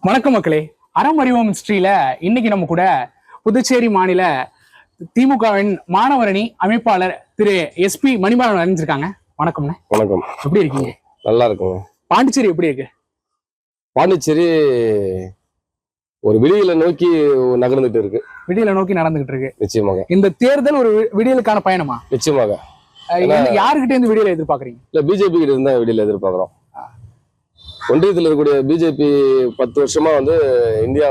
வணக்கம் மக்களே. அறம் அறிவோம் ஹிஸ்டரியில இன்னைக்கு நம்ம கூட புதுச்சேரி மாநில திமுகவின் மாணவரணி அமைப்பாளர் திரு SP மணிமாறன் அறிஞ்சிருக்காங்க. வணக்கம்ண்ணே. வணக்கம். எப்படி இருக்கீங்க? நல்லா இருக்குங்க. பாண்டிச்சேரி எப்படி இருக்கு? பாண்டிச்சேரி ஒரு விடியலை நோக்கி நகர்ந்துட்டு இருக்கு. விடியலை நோக்கி நடந்துகிட்டு இருக்கு. நிச்சயமாக இந்த தேர்தல் ஒரு விடியலுக்கான பயணமா? நிச்சயமாக. யாருக்கிட்ட இருந்து விடியலை எதிர்பார்க்கறீங்க? இல்ல, பிஜேபி கிட்ட இருந்தா விடியலை எதிர்பார்க்கிறோம். ஒன்றியத்தில் இருக்கக்கூடிய பிஜேபி 10 வருஷமா இந்தியா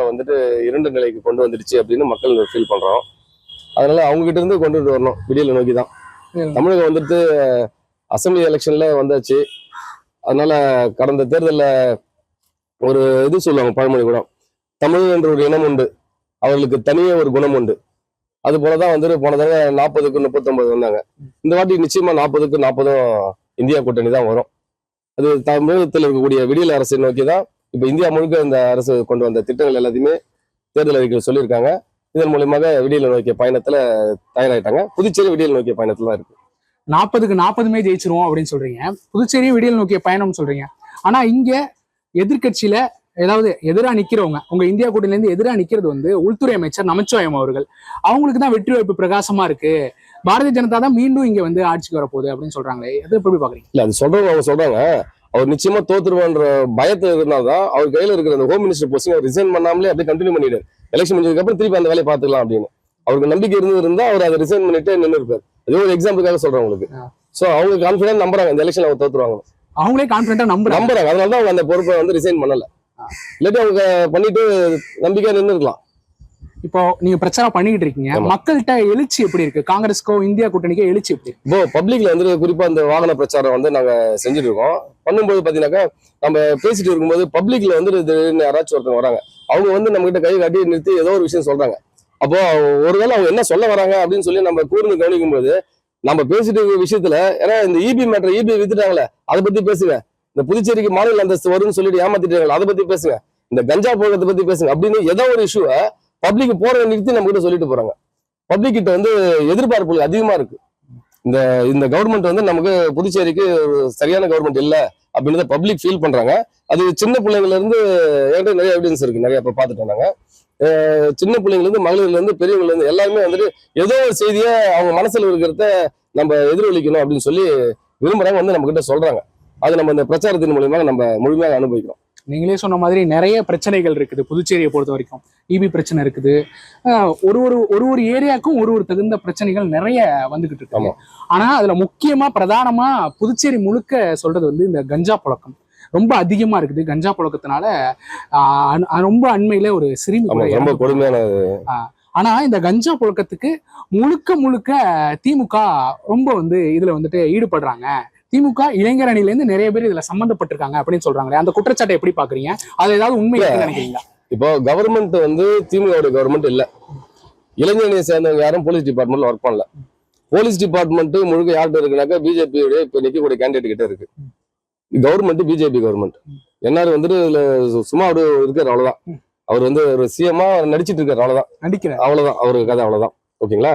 இரண்டு நிலைக்கு கொண்டு வந்துடுச்சு அப்படின்னு மக்கள் ஃபீல் பண்றோம். அதனால அவங்க கிட்ட இருந்து கொண்டுட்டு வரணும், விடியலை நோக்கி தான். தமிழகம் அசம்பிளி எலெக்ஷன்ல வந்தாச்சு. அதனால கடந்த தேர்தலில் ஒரு இது சொல்லுவாங்க, பழமொழி கூட, தமிழ் என்ற ஒரு இனம் உண்டு, அவர்களுக்கு தனியே ஒரு குணம் உண்டு. அது போலதான் போன தடவை 40க்கு 39 வந்தாங்க. இந்த வாட்டி நிச்சயமா 40க்கு 40 இந்தியா கூட்டணி தான் வரும். அது தமிழகத்தில் இருக்கக்கூடிய விடியல் அரசை நோக்கி தான் இப்ப இந்தியா முழுக்க இந்த அரசு கொண்டு வந்த திட்டங்கள் எல்லாத்தையுமே தேர்தல் அறிக்கையில் சொல்லியிருக்காங்க. இதன் மூலமாக விடியலை நோக்கிய பயணத்துல தயாராயிட்டாங்க. புதுச்சேரி விடியல் நோக்கிய பயணத்துல தான் இருக்கு. 40க்கு 40 ஜெயிச்சிருவோம் அப்படின்னு சொல்றீங்க. புதுச்சேரியும் விடியல் நோக்கிய பயணம் சொல்றீங்க. ஆனா இங்க எதிர்கட்சியில ஏதாவது எதிராக நிக்கிறவங்க, உங்க இந்தியா கூட்டணில இருந்து எதிராக நிக்கிறது உள்துறை அமைச்சர் நமச்சிவாயம் அவர்கள். அவங்களுக்கு தான் வெற்றி வாய்ப்பு பிரகாசமா இருக்கு, பாரதிய ஜனதா தான் மீண்டும் இங்க ஆட்சிக்கு வரப்போகுது அப்படின்னு சொல்றாங்களே, எதை எப்படி பாக்குறீங்க? இல்ல, அது சொல்றவங்க அவங்க சொல்றாங்க, அவர் நிச்சயமா தோத்துருவான்ற பயத்துல இருந்தால்தான் அவர் கையில இருக்கிற அந்த ஹோம் மினிஸ்டர் போஸ்டிங் அவர் ரிசைன் பண்ணாமலே அப்படியே கண்டினியூ பண்ணிட்டாரு. எலெக்ஷன் முடிஞ்சதுக்கு அப்புறம் திருப்பி அந்த வேலையை பார்த்துக்கலாம் அப்படின்னு அவருக்கு நம்பிக்கை இருந்தா அவர் அதை ரிசைன் பண்ணிட்டு நின்று இருப்பார். அதே ஒரு எக்ஸாம்பிளுக்காக சொல்றேன் உங்களுக்கு. சோ அவங்க கான்பிடன்ட் நம்புறாங்க இந்த எலெக்ஷன் அவர் தோத்துருவாங்க. அவங்களே கான்பிடன்டா நம்புறாங்க. அதனாலதான் அவங்க அந்த பொறுப்பை ரிசைன் பண்ணல. இல்லாட்டி அவங்க பண்ணிட்டு நம்பிக்கையா நின்று இருக்கலாம். இப்போ நீங்க பிரச்சாரம் பண்ணிக்கிட்டு இருக்கீங்க, மக்கள்கிட்ட எழுச்சி எப்படி இருக்கு? காங்கிரஸ்க்கோ இந்தியா கூட்டணிக்கோ எழுச்சி எப்படி? இப்போ பப்ளிக்ல குறிப்பா இந்த வாகன பிரச்சாரம் நாங்க செஞ்சுட்டு இருக்கோம். பண்ணும்போது பாத்தீங்கன்னாக்கா, நம்ம பேசிட்டு இருக்கும்போது பப்ளிக்ல யாராச்சும் ஒருத்தவங்க வராங்க, அவங்க நம்ம கிட்ட கை காட்டி நிறுத்தி ஏதோ ஒரு விஷயம் சொல்றாங்க. அப்போ ஒருவேளை அவங்க என்ன சொல்ல வராங்க அப்படின்னு சொல்லி நம்ம கூர்ந்து கவனிக்கும் போது, நம்ம பேசிட்டு இருக்க விஷயத்துல, ஏன்னா இந்த இபி மேட்டர், இபி வித்துட்டாங்களே, அதை பத்தி பேசுங்க. இந்த புதுச்சேரிக்கு மாநில அந்தஸ்து வரும்னு சொல்லிட்டு ஏமாத்திட்டாங்க, அதை பத்தி பேசுங்க. இந்த கஞ்சா போகிறத பத்தி பேசுங்க அப்படின்னு ஏதோ ஒரு இஷ்யூவை பப்ளிக் போறதை நிறுத்தி நம்ம கிட்ட சொல்லிட்டு போறாங்க. பப்ளிக் கிட்ட எதிர்பார்ப்புகள் அதிகமா இருக்கு. இந்த கவர்மெண்ட் நமக்கு புதுச்சேரிக்கு ஒரு சரியான கவர்மெண்ட் இல்ல அப்படின்னு பப்ளிக் ஃபீல் பண்றாங்க. அது சின்ன பிள்ளைங்கள்ல இருந்து என்கிட்ட நிறைய எவிடன்ஸ் இருக்கு, நிறைய இப்ப பாத்துட்டு வந்தாங்க. சின்ன பிள்ளைங்கள்ல இருந்து மகளிர்ல இருந்து பெரியவங்கல இருந்து எல்லாருமே ஏதோ ஒரு செய்தியை அவங்க மனசுல இருக்கிறத நம்ம எதிரொலிக்கணும் அப்படின்னு சொல்லி விரும்புறாங்க, நம்ம கிட்ட சொல்றாங்க. அது நம்ம இந்த பிரச்சாரத்தின் மூலியமாக நம்ம முழுமையாக அனுபவிக்கிறோம். நீங்களே சொன்ன மாதிரி நிறைய பிரச்சனைகள் இருக்குது புதுச்சேரியை பொறுத்த வரைக்கும். இபி பிரச்சனை இருக்குது, ஒரு ஏரியாவுக்கும் ஒரு தகுந்த பிரச்சனைகள் நிறைய வந்துகிட்டு இருக்கு. ஆனா அதுல முக்கியமா பிரதானமா புதுச்சேரி முழுக்க சொல்றது இந்த கஞ்சா புழக்கம் ரொம்ப அதிகமா இருக்குது. கஞ்சா புழக்கத்தினால ரொம்ப அண்மையில ஒரு சிறுமி ரொம்ப கொடுமையான. ஆனா இந்த கஞ்சா புழக்கத்துக்கு முழுக்க திமுக ரொம்ப இதுல ஈடுபடுறாங்க. திமுக இளைஞர் அணில இருந்து நிறைய பேர் இதுல சம்பந்தப்பட்டிருக்காங்க அப்படின்னு சொல்றாங்களே, அந்த குற்றச்சாட்டை எப்படி பாக்குறீங்க? அது ஏதாவது உண்மை நினைக்கிறீங்களா? இப்போ கவர்மெண்ட் திமுக கவர்மெண்ட் இல்ல, இளைஞர் அணியை சேர்ந்தவங்க யாரும் போலீஸ் டிபார்ட்மெண்ட்ல ஒர்க் பண்ணல. போலீஸ் டிபார்ட்மெண்ட் முழுக்க யார்கிட்ட இருக்குனாக்கா பிஜேபியோட இப்ப நிக்கக்கூடிய கேண்டிடேட் கிட்ட இருக்கு. Government BJP government. என்ஆர் இதுல சும்மா அவரு இருக்காரு, அவ்வளவுதான். அவர் ஒரு சிஎம்மா நடிச்சிட்டு இருக்காரு, அவ்வளவுதான். அவ்வளவுதான் அவருக்கு கதை, அவ்வளவுதான். ஓகேங்களா?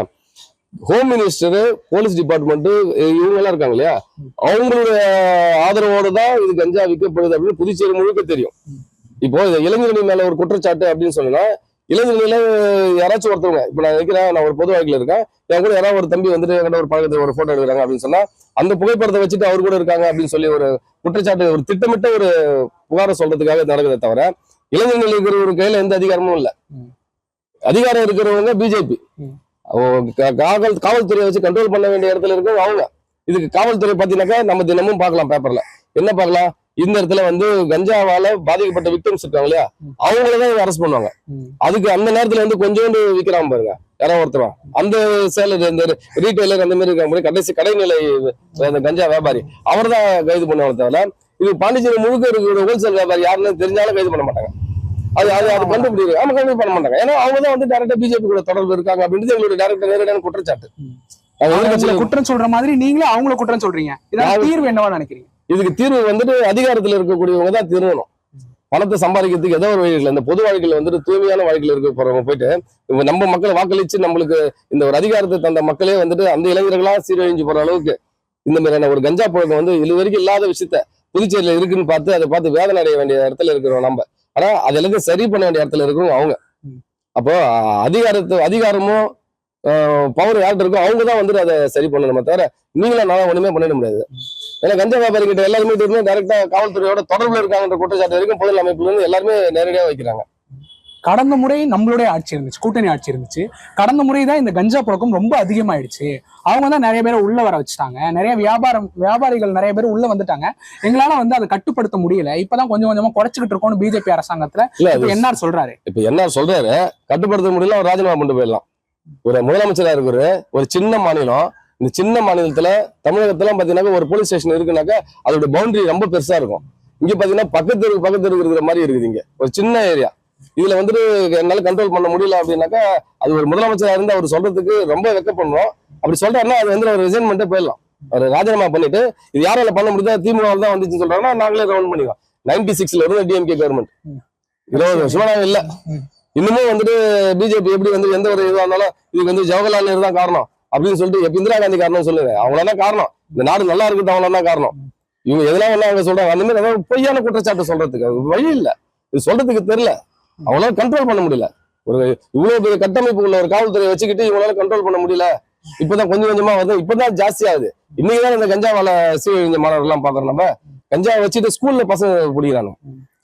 ஹோம் மினிஸ்டர், போலீஸ் டிபார்ட்மெண்ட், இவங்க எல்லாம் இருக்காங்க இல்லையா, அவங்களுடைய ஆதரவோடு தான் இது கஞ்சா விற்கப்படுது அப்படின்னு புதுச்சேரி முழுக்க தெரியும். இப்போ இந்த இளைஞரணி மேல ஒரு குற்றச்சாட்டு அப்படின்னு சொன்னா, இளைஞர்களில யாராச்சும் ஒருத்தவங்க, இப்ப நான் நினைக்கிறேன், நான் ஒரு பொது வாழ்க்கையில இருக்கேன், என் கூட யாராவது ஒரு தம்பி என்கிட்ட ஒரு பழக்கத்துல ஒரு போட்டோ எடுக்கிறாங்க அப்படின்னு சொன்னா, அந்த புகைப்படத்தை வச்சுட்டு அவர் கூட இருக்காங்க அப்படின்னு சொல்லி ஒரு குற்றச்சாட்டு, ஒரு திட்டமிட்ட ஒரு புகாரை சொல்றதுக்காக நடக்குதே தவிர, இளைஞர்கள் இருக்கிற ஒரு கையில எந்த அதிகாரமும் இல்லை. அதிகாரம் இருக்கிறவங்க பிஜேபி. காவல்துறையை வச்சு கண்ட்ரோல் பண்ண வேண்டிய இடத்துல இருக்கும் அவங்க. இதுக்கு காவல்துறை பாத்தீங்கன்னாக்கா நம்ம தினமும் பார்க்கலாம் பேப்பர்ல. என்ன பார்க்கலாம்? இந்த இடத்துல கஞ்சாவால பாதிக்கப்பட்ட விக்டிம்ஸ் இருக்காங்க இல்லையா, அவங்களதான் அரெஸ்ட் பண்ணுவாங்க. அதுக்கு அந்த நேரத்துல கொஞ்சோண்டு விற்கிறாம பாருங்க, யாராவது ஒருத்தர் அந்த சேலர், இந்த ரீட்டைலர் அந்த மாதிரி இருக்காங்க, கடைசி கடைநிலை கஞ்சா வியாபாரி, அவர் தான் கைது பண்ணுவாங்க. தவிர இது பாண்டிச்சேரி முழுக்க இருக்கிற ஹோல்சேல் வியாபாரி யாருன்னு தெரிஞ்சாலும் கைது பண்ண மாட்டாங்க. அது கண்டுபிடிக்க கண்டுபிடி பண்ண மாட்டாங்க. ஏன்னா அவங்க தான் டைரக்டா பிஜேபி கூட தொடர்பு இருக்காங்க அப்படின்றது எங்களுடைய டைரக்டா நேரடியான குற்றச்சாட்டு. குற்றம் சொல்ற மாதிரி நீங்களும் அவங்கள குற்றம் சொல்றீங்க. தீர்வு என்னவா நினைக்கிறீங்க? இதுக்கு தீர்வு அதிகாரத்துல இருக்கக்கூடியவங்க தான் திருவணும். பணத்தை சம்பாதிக்கிறதுக்கு ஏதோ ஒரு வழிகள், இந்த பொது வாழ்க்கையில தூய்மையான வாழ்க்கையில இருக்க போறவங்க போயிட்டு நம்ம மக்களை வாக்களிச்சு நம்மளுக்கு இந்த ஒரு அதிகாரத்தை தந்த மக்களே அந்த இளைஞர்களா சீரழிஞ்சு போற அளவுக்கு இந்த மாதிரியான ஒரு கஞ்சா பழக்கம் இது வரைக்கும் இல்லாத விஷயத்த புதுச்சேரியில இருக்குன்னு பார்த்து அதை பார்த்து வேதனை அடைய வேண்டிய இடத்துல இருக்கிறோம் நம்ம. ஆனா அது எல்லாத்தையும் சரி பண்ண வேண்டிய இடத்துல இருக்கும் அவங்க. அப்போ அதிகாரமும் பவர் யார்கிட்ட இருக்கோ அவங்க தான் வந்துட்டு அதை சரி பண்ணணுமே தவிர நீங்களும் நான் ஒண்ணுமே பண்ணிட முடியாது. ஏன்னா கஞ்சா வியாபாரி கிட்ட எல்லாருமே டைரக்டா காவல்துறையோட தொடர்புல இருக்காங்கன்ற குற்றச்சாட்டு வரைக்கும் பொதுநல அமைப்புல இருந்து எல்லாருமே நேரடியா வைக்கிறாங்க. கடந்த முறை நம்மளுடைய ஆட்சி இருந்துச்சு, கூட்டணி ஆட்சி இருந்துச்சு. கடந்த முறை தான் இந்த கஞ்சா புழக்கம் ரொம்ப அதிகமாயிடுச்சு. அவங்க தான் நிறைய பேரை உள்ள வர வச்சுட்டாங்க. நிறைய வியாபாரிகள் நிறைய பேர் உள்ள வந்துட்டாங்க. எங்களால வந்து அதை கட்டுப்படுத்த முடியல. இப்பதான் கொஞ்சம் கொஞ்சமா குறைச்சிக்கிட்டு இருக்கோம்னு பிஜேபி அரசாங்கத்துல என்ஆர் சொல்றாரு. இப்ப என்ஆர் சொல்றாரு கட்டுப்படுத்த முடியல, அவர் ராஜினாமா பண்ணிட்டு போயிடலாம். ஒரு முதலமைச்சரா இருக்கிற ஒரு சின்ன மாநிலம், இந்த சின்ன மாநிலத்துல தமிழகத்துல பாத்தீங்கன்னா ஒரு போலீஸ் ஸ்டேஷன் இருக்குனாக்கா அதோட பவுண்டரி ரொம்ப பெருசா இருக்கும். இங்க பாத்தீங்கன்னா பக்கத்து இருக்கிற மாதிரி இருக்குது. இங்க ஒரு சின்ன ஏரியா, இதுல வந்துட்டு என்னால கண்ட்ரோல் பண்ண முடியல அப்படின்னாக்கா அது ஒரு முதலமைச்சரா இருந்து அவர் சொல்றதுக்கு ரொம்ப வெக்கப்படணும். அப்படி சொல்றாருன்னா அது வந்து ஒரு ரிசைன் பண்ணிட்டு போயிடலாம். அவர் ராஜினாமா பண்ணிட்டு இது யாரால பண்ண முடியுதா, திமுக தான் வந்துச்சுன்னு சொல்றாங்கன்னா நாங்களே ரவுண்ட் பண்ணிக்கலாம். 96ல இருந்து டிஎம்கே கவர்மெண்ட் 20 வருஷமா இல்ல. இன்னமும் வந்துட்டு பிஜேபி எப்படி வந்து எந்த ஒரு இதுவா இருந்தாலும் இதுக்கு வந்து ஜவஹர்லால் நேரு தான் காரணம் அப்படின்னு சொல்லிட்டு இந்திரா காந்தி காரணம் சொல்லுங்க, அவங்களதான் காரணம். இந்த நாடு நல்லா இருக்கட்டும், அவங்களதான் காரணம். இவங்க எதெல்லாம் வேணா அவங்க சொல்றாங்க. அந்த மாதிரி ஏதாவது பொய்யான குற்றச்சாட்டு சொல்றதுக்கு வழி இல்லை. இது சொல்றதுக்கு தெரியல, அவங்களால கண்ட்ரோல் பண்ண முடியல. ஒரு இவ்வளவு பெரிய கட்டமைப்பு உள்ள ஒரு காவல்துறையை வச்சுக்கிட்டு இவங்களால கண்ட்ரோல் பண்ண முடியல. இப்பதான் கொஞ்சம் கொஞ்சமா வந்து இப்பதான் ஜாஸ்தி ஆகுது. இன்னைக்குதான் இந்த கஞ்சா வாழ சீவழிஞ்ச மாணவர்கள் எல்லாம் பாக்குறோம். நம்ம கஞ்சா வச்சுட்டு ஸ்கூல்ல பசங்க பிடிக்கிறாங்க,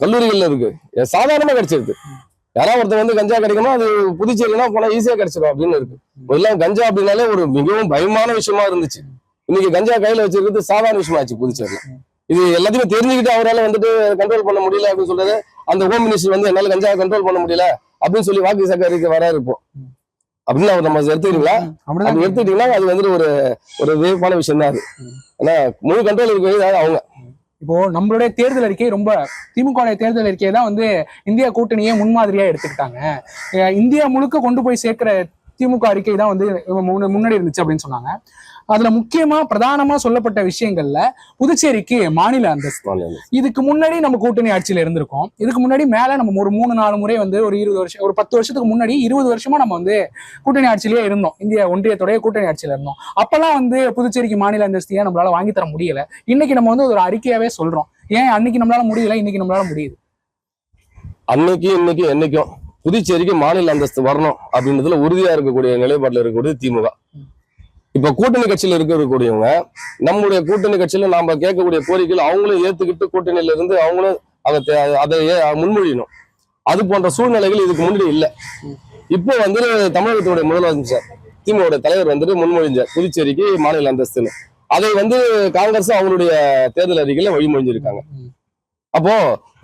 கல்லூரிகள்ல இருக்கு, சாதாரணமா கிடைச்சிருக்கு. யாராவது ஒருத்தர் வந்து கஞ்சா கிடைக்கணும், அது புதுச்சேரினா போனா ஈஸியா கிடைச்சிடும் அப்படின்னு இருக்கு. எல்லாம் கஞ்சா அப்படின்னாலே ஒரு மிகவும் பயமான விஷயமா இருந்துச்சு. இன்னைக்கு கஞ்சா கையில வச்சிருக்கிறது சாதாரண விஷயமா ஆச்சு புதுச்சேரியில. இது எல்லாத்தையுமே தெரிஞ்சுக்கிட்டு அவரால் வந்துட்டு கண்ட்ரோல் பண்ண முடியல அப்படின்னு சொல்றது. அந்த ஹோம் மினிஸ்டர் வந்து என்னால கஞ்சா கண்ட்ரோல் பண்ண முடியல அப்படின்னு சொல்லி வாக்கு சேகரிக்க வராரு இப்போ அப்படின்னு அவர் நம்ம எடுத்துக்கிட்டீங்களா? அப்படி எடுத்துக்கிட்டீங்கன்னா அது வந்துட்டு ஒரு வியப்பான விஷயம் தான் அது. ஏன்னா முழு கண்ட்ரோல் இருக்கிறது அவங்க. இப்போ நம்மளுடைய தேர்தல் அறிக்கை ரொம்ப திமுக தேர்தல் அறிக்கையை தான் வந்து இந்தியா கூட்டணியே முன்மாதிரியா எடுத்துக்கிட்டாங்க. இந்தியா முழுக்க கொண்டு போய் சேர்க்கிற திமுக அறிக்கை தான் வந்து முன்னாடி இருந்துச்சு அப்படின்னு சொன்னாங்க. அதுல முக்கியமா பிரதானமா சொல்லப்பட்ட விஷயங்கள்ல புதுச்சேரிக்கு மாநில அந்தஸ்து. இதுக்கு முன்னாடி நம்ம கூட்டணி ஆட்சியில இருந்திருக்கோம். இதுக்கு முன்னாடி மேல நம்ம ஒரு 3-4 முறை வந்து ஒரு 20 வருஷம், ஒரு 10 வருஷத்துக்கு முன்னாடி 20 வருஷமா நம்ம வந்து கூட்டணி ஆட்சியிலேயே இருந்தோம். இந்திய ஒன்றியத்துடைய கூட்டணி ஆட்சியில இருந்தோம். அப்பெல்லாம் வந்து புதுச்சேரிக்கு மாநில அந்தஸ்தியா நம்மளால வாங்கி தர முடியல. இன்னைக்கு நம்ம வந்து ஒரு அறிக்கையாவே சொல்றோம். ஏன் அன்னைக்கு நம்மளால முடியல, இன்னைக்கு நம்மளால முடியுது? அன்னைக்கு இன்னைக்கு என்னைக்கும் புதுச்சேரிக்கு மாநில அந்தஸ்து வரணும் அப்படின்றதுல உறுதியா இருக்கக்கூடிய நிலைப்பாட்டில் இருக்கக்கூடிய திமுக. இப்ப கூட்டணி கட்சியில இருக்கக்கூடியவங்க நம்முடைய கூட்டணி கட்சியில நாம கேட்கக்கூடிய கோரிக்கைகள் அவங்களும் ஏத்துக்கிட்டு கூட்டணியில இருந்து அவங்களும் அதை முன்மொழியணும். அது போன்ற சூழ்நிலைகள் இதுக்கு முன்னாடி இல்லை. இப்போ வந்து தமிழகத்துடைய முதலமைச்சர் திமுக தலைவர் வந்துட்டு முன்மொழிஞ்சார் புதுச்சேரிக்கு மாநில அந்தஸ்துன்னு. அதை வந்து காங்கிரஸ் அவங்களுடைய தேர்தல் அறிக்கையில வழிமொழிஞ்சிருக்காங்க. அப்போ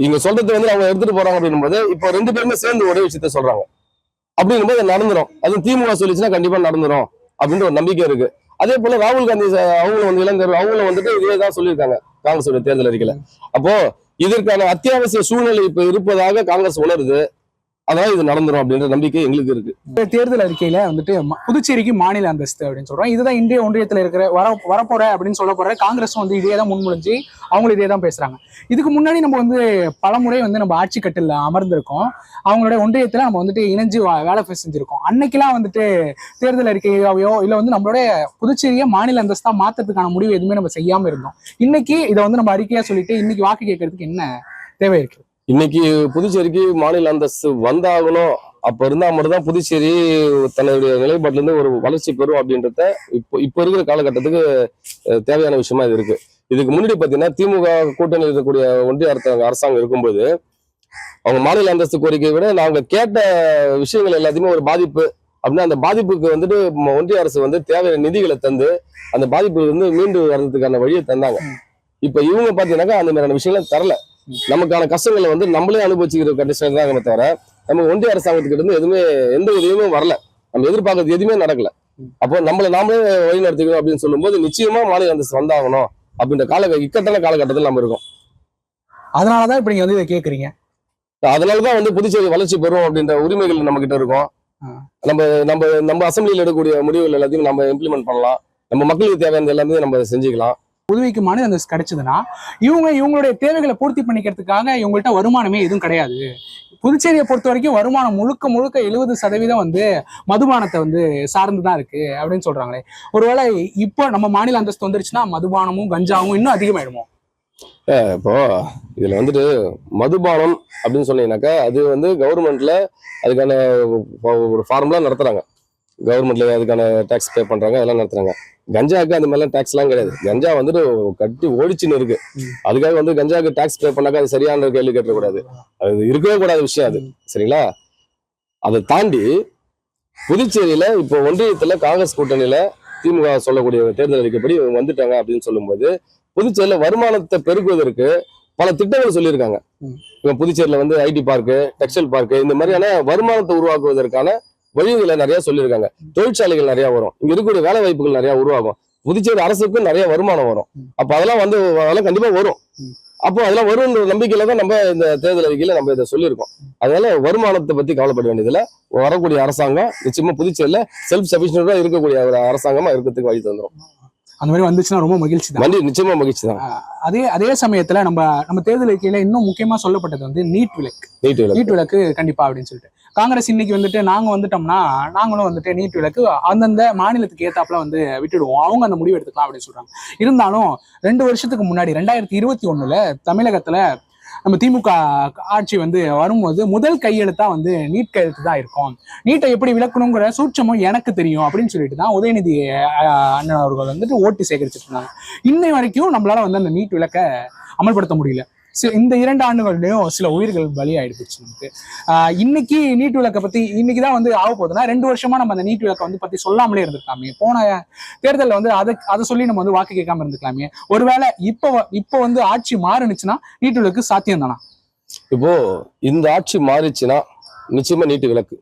இங்க சொல்றது வந்து அவங்க எடுத்துட்டு போறாங்க அப்படின்னும் போது இப்போ 2 பேருமே சேர்ந்து ஒரே விஷயத்த சொல்றாங்க அப்படின்னும் போது நடந்துரும். அது திமுக சொல்லிச்சுன்னா கண்டிப்பா நடந்துரும் அப்படின்ற ஒரு நம்பிக்கை இருக்கு. அதே போல ராகுல் காந்தி அவங்களும் வந்து இளைஞர் அவங்களும் வந்துட்டு இதே தான் சொல்லியிருக்காங்க காங்கிரஸ் தேர்தல் அறிக்கையில. அப்போ இதற்கான அத்தியாவசிய சூழ்நிலை இப்ப இருப்பதாக காங்கிரஸ் உணருது. அதான் இது நடந்துரும் அப்படின்ற நம்பிக்கை எங்களுக்கு இருக்கு. தேர்தல் அறிக்கையில வந்துட்டு புதுச்சேரிக்கு மாநில அந்தஸ்து அப்படின்னு சொல்றோம். இதுதான் இந்திய ஒன்றியத்துல இருக்கிற வரப்போற அப்படின்னு சொல்ல போற காங்கிரஸ் வந்து இதே தான் முன்மொழிஞ்சு அவங்களும் இதே தான் பேசுறாங்க. இதுக்கு முன்னாடி நம்ம வந்து பலமுறை வந்து நம்ம ஆட்சி கட்டில் அமர்ந்திருக்கோம். அவங்களுடைய ஒன்றியத்துல நம்ம வந்துட்டு இணைஞ்சு வேலை செஞ்சிருக்கோம். அன்னைக்கெல்லாம் வந்துட்டு தேர்தல் அறிக்கையாவையோ இல்ல வந்து நம்மளுடைய புதுச்சேரியை மாநில அந்தஸ்தா மாத்துறதுக்கான முடிவு எதுவுமே நம்ம செய்யாம இருந்தோம். இன்னைக்கு இதை வந்து நம்ம அறிக்கையா சொல்லிட்டு இன்னைக்கு வாக்கு கேட்கறதுக்கு என்ன தேவை இருக்கு? இன்னைக்கு புதுச்சேரிக்கு மாநில அந்தஸ்து வந்தாகணும். அப்ப இருந்தா மட்டும்தான் புதுச்சேரி தன்னுடைய நிலைப்பாட்டுல இருந்து ஒரு வளர்ச்சி பெறும் அப்படின்றத இப்ப இருக்கிற காலகட்டத்துக்கு தேவையான விஷயமா இது இருக்கு. இதுக்கு முன்னாடி பாத்தீங்கன்னா திமுக கூட்டணி இருக்கக்கூடிய ஒன்றிய அரசாங்கம் இருக்கும்போது அவங்க மாநில அந்தஸ்து கோரிக்கையை விட நாங்க கேட்ட விஷயங்கள் எல்லாத்தையுமே ஒரு பாதிப்பு அப்படின்னா அந்த பாதிப்புக்கு வந்துட்டு ஒன்றிய அரசு வந்து தேவையான நிதிகளை தந்து அந்த பாதிப்பு வந்து மீண்டு வர்றதுக்கான வழியை தந்தாங்க. இப்ப இவங்க பாத்தீங்கன்னாக்கா அந்த மாதிரியான விஷயங்களை தரல. நமக்கான கஷ்டங்களை வந்து நம்மளே அனுபவிச்சுக்கிற கண்டிஷன் தான் தவிர நம்ம ஒன்றிய அரசாங்கத்துக்கிட்ட இருந்து எந்த உதவியுமே வரல. நம்ம எதிர்பார்க்கறது எதுவுமே நடக்கல. அப்போ நம்மளை நாமளே வழி நடத்திக்கணும் அப்படின்னு சொல்லும்போது நிச்சயமா மாநில அந்தஸ்து வந்தாகணும் அப்படின்ற இக்கட்டான காலகட்டத்தில் நம்ம இருக்கோம். அதனாலதான் இப்ப நீங்க வந்து இதை கேக்குறீங்க. அதனாலதான் வந்து புதுச்சேரி வளர்ச்சி பெறும் அப்படின்ற உரிமைகள் நம்ம கிட்ட இருக்கும். நம்ம அசம்பிளியில் எடுக்கக்கூடிய முடிவுகள் எல்லாத்தையும் நம்ம இம்ப்ளிமெண்ட் பண்ணலாம். நம்ம மக்களுக்கு தேவையான எல்லாமே நம்ம செஞ்சுக்கலாம். புதுவைக்கு மாநில அந்தஸ்து கிடைச்சதுன்னா இவங்களுடைய தேவைகளை பூர்த்தி பண்ணிக்கிறதுக்காக இவங்கள்ட்ட வருமானமே எதுவும் கிடையாது. புதுச்சேரியை பொறுத்த வரைக்கும் வருமானம் முழுக்க 70% வந்து மதுபானத்தை வந்து சார்ந்துதான் இருக்கு அப்படின்னு சொல்றாங்களே. ஒருவேளை இப்போ நம்ம மாநில அந்தஸ்து வந்துருச்சுன்னா மதுபானமும் கஞ்சாவும் இன்னும் அதிகமாயிடுமோ? இப்போ இதுல வந்துட்டு மதுபானம் அப்படின்னு சொன்னீங்கன்னாக்கா அது வந்து கவர்மெண்ட்ல அதுக்கான ஒரு ஃபார்முலா நடத்துறாங்க. கவர்மெண்ட்ல அதுக்கான டேக்ஸ் பே பண்றாங்க, அதெல்லாம் நடத்துறாங்க. கஞ்சாக்கு அந்த மாதிரிலாம் டேக்ஸ் எல்லாம் கிடையாது. கஞ்சா வந்துட்டு கட்டி ஓடிச்சுன்னு இருக்கு. அதுக்காக வந்து கஞ்சாக்கு டேக்ஸ் பே பண்ணாக்கா அது சரியான கேள்வி கேட்டக்கூடாது. அது இருக்கவே கூடாத விஷயம் அது. சரிங்களா? அதை தாண்டி புதுச்சேரியில இப்போ ஒன்றியத்துல காங்கிரஸ் கூட்டணியில திமுக சொல்லக்கூடிய தேர்தல் அறிக்கைப்படி இவங்க வந்துட்டாங்க அப்படின்னு சொல்லும்போது புதுச்சேரியில வருமானத்தை பெருக்குவதற்கு பல திட்டங்கள் சொல்லியிருக்காங்க. இப்போ புதுச்சேரியில வந்து ஐடி பார்க்கு, டெக்ஸ்டைல் பார்க்கு, இந்த மாதிரியான வருமானத்தை உருவாக்குவதற்கான வழிகளை நிறைய சொல்லியிருக்காங்க. தொழிற்சாலைகள் நிறைய வரும், இங்க இருக்கக்கூடிய வேலை வாய்ப்புகள் நிறைய உருவாகும், புதுச்சேரி அரசுக்கும் நிறைய வருமானம் வரும். அப்ப அதெல்லாம் வந்து அதெல்லாம் கண்டிப்பா வரும். அப்போ அதெல்லாம் வரும்ன்ற நம்பிக்கையில தான் நம்ம இந்த தேர்தல் அறிக்கையில நம்ம இதை சொல்லியிருக்கோம். அதனால வருமானத்தை பத்தி கவலைப்பட வேண்டியதுல வரக்கூடிய அரசாங்கம் நிச்சயமா புதுச்சேரியில செல்ஃப் சபிஷியன்டா இருக்கக்கூடிய ஒரு அரசாங்கமா இருக்கிறதுக்கு வழி தந்துடும். அந்த மாதிரி வந்துச்சுன்னா ரொம்ப மகிழ்ச்சி தான். நிச்சயமா மகிழ்ச்சி தான். அதே சமயத்துல நம்ம தேர்தல் அறிக்கையில இன்னும் முக்கியமா சொல்லப்பட்டது வந்து நீட் விலக்கு கண்டிப்பா அப்படின்னு சொல்லிட்டு காங்கிரஸ் இன்னைக்கு வந்துட்டு நாங்க வந்துட்டோம்னா நாங்களும் வந்துட்டு நீட் விலக்கு அந்தந்த மாநிலத்துக்கு ஏத்தாப்புல வந்து விட்டுடுவோம், அவங்க அந்த முடிவு எடுத்துக்கலாம் அப்படின்னு சொல்றாங்க. இருந்தாலும் 2 வருஷத்துக்கு முன்னாடி 2021 தமிழகத்துல நம்ம திமுக ஆட்சி வந்து வரும்போது முதல் கையெழுத்தா வந்து நீட் கையெழுத்து தான் இருக்கும். நீட்டை எப்படி விளக்கணுங்கிற சூட்சமும் எனக்கு தெரியும் அப்படின்னு சொல்லிட்டு தான் உதயநிதி அண்ணன் அவர்கள் வந்துட்டு ஓட்டு சேகரிச்சுட்டு இருந்தாங்க. இன்னை வரைக்கும் நம்மளால வந்து அந்த நீட் விலக்க அமல்படுத்த முடியல. இந்த 2 ஆண்டுகள்லயும் சில உயிர்கள் பலியாயிடுச்சு நமக்கு. இன்னைக்கு நீட் விலக்கை பத்தி இன்னைக்குதான் வந்து ஆக போகுதுன்னா 2 வருஷமா நம்ம அந்த நீட் விலக்கை வந்து பத்தி சொல்லாமலே இருந்திருக்கலாமே. போன தேர்தலில் வந்து அதை சொல்லி நம்ம வந்து வாக்கு கேட்காம இருந்துக்கலாமே. ஒருவேளை இப்போ வந்து ஆட்சி மாறுனுச்சுன்னா நீட் விலக்கு சாத்தியம் தானா? இப்போ இந்த ஆட்சி மாறிச்சுன்னா நிச்சயமா நீட்டு விலக்கு